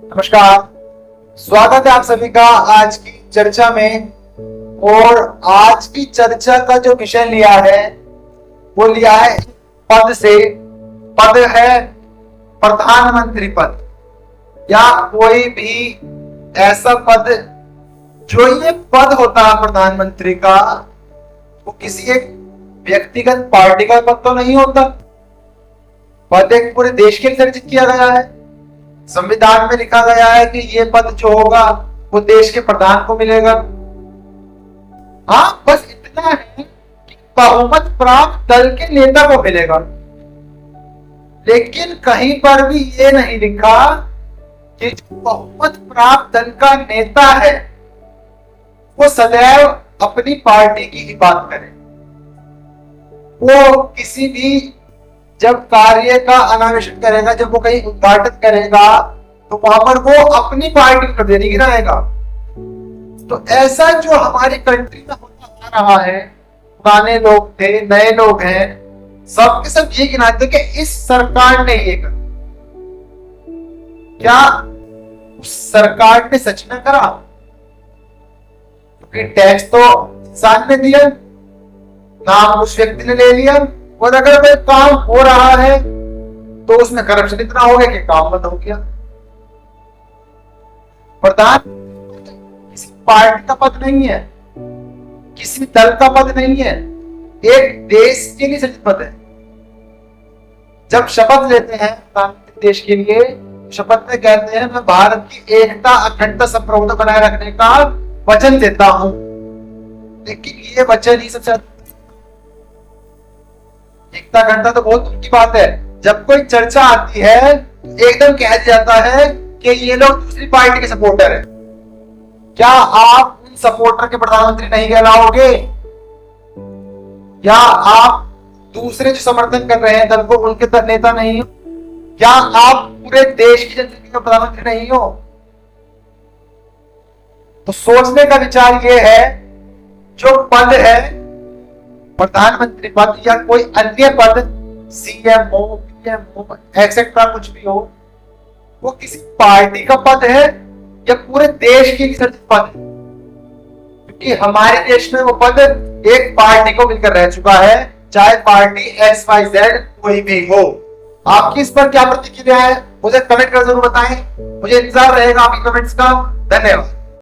नमस्कार। स्वागत है आप सभी का आज की चर्चा में। और आज की चर्चा का जो विषय लिया है वो लिया है पद से। पद है प्रधानमंत्री पद या कोई भी ऐसा पद। जो ये पद होता है प्रधानमंत्री का, वो किसी एक व्यक्तिगत पार्टी का पद तो नहीं होता। पद एक पूरे देश के लिए सृजित किया गया है। संविधान में लिखा गया है कि ये पद जो होगा वो देश के प्रधान को मिलेगा। हाँ, बस इतना है कि बहुमत प्राप्त दल के नेता को मिलेगा। लेकिन कहीं पर भी ये नहीं लिखा कि जो बहुमत प्राप्त दल का नेता है वो सदैव अपनी पार्टी की ही बात करे। वो किसी भी जब कार्य का अनावेशन करेगा, जब वो कहीं उद्घाटन करेगा, तो वहां पर वो अपनी पार्टी को नहीं गिनाएगा। तो ऐसा जो हमारी कंट्री में होता आ रहा है, पुराने लोग थे, नए लोग हैं, सब के सब ये गिनाते कि इस सरकार ने ये करा। क्या उस सरकार ने सच में करा? क्योंकि टैक्स तो इंसान ने दिया, नाम उस व्यक्ति ने ले लिया। और अगर कोई काम हो रहा है तो उसमें करप्शन इतना हो गया कि काम बंद हो गया। प्रधान किसी पार्टी का पद नहीं है, किसी दल का पद नहीं है, एक देश के लिए सृजित पद है। जब शपथ लेते हैं प्रधानमंत्री देश के लिए, शपथ में कहते हैं मैं भारत की एकता अखंडता संप्रभुता बनाए रखने का वचन देता हूं। लेकिन ये वचन ही सबसे एकता अखंडता तो बहुत दूर की बात है। जब कोई चर्चा आती है एकदम कह दिया जाता है कि ये लोग दूसरी पार्टी के सपोर्टर हैं। क्या आप उन सपोर्टर के प्रधानमंत्री नहीं कहलाओगे? या आप दूसरे जो समर्थन कर रहे हैं दल को, उनके नेता नहीं हो? क्या आप पूरे देश की जनता के प्रधानमंत्री नहीं हो? तो सोचने का विचार ये है, जो पद है प्रधानमंत्री पद या कोई अन्य पद, सीएमओ, पीएमओ, एक्सेट्रा कुछ भी हो, वो किसी पार्टी का पद है या पूरे देश के लिए सृजित पद है? क्योंकि हमारे देश में वो पद एक पार्टी को मिलकर रह चुका है, चाहे पार्टी XYZ कोई भी हो। आपकी इस पर क्या प्रतिक्रिया है मुझे कमेंट कर जरूर बताएं। मुझे इंतजार रहेगा आपकी कमेंट्स का। धन्यवाद।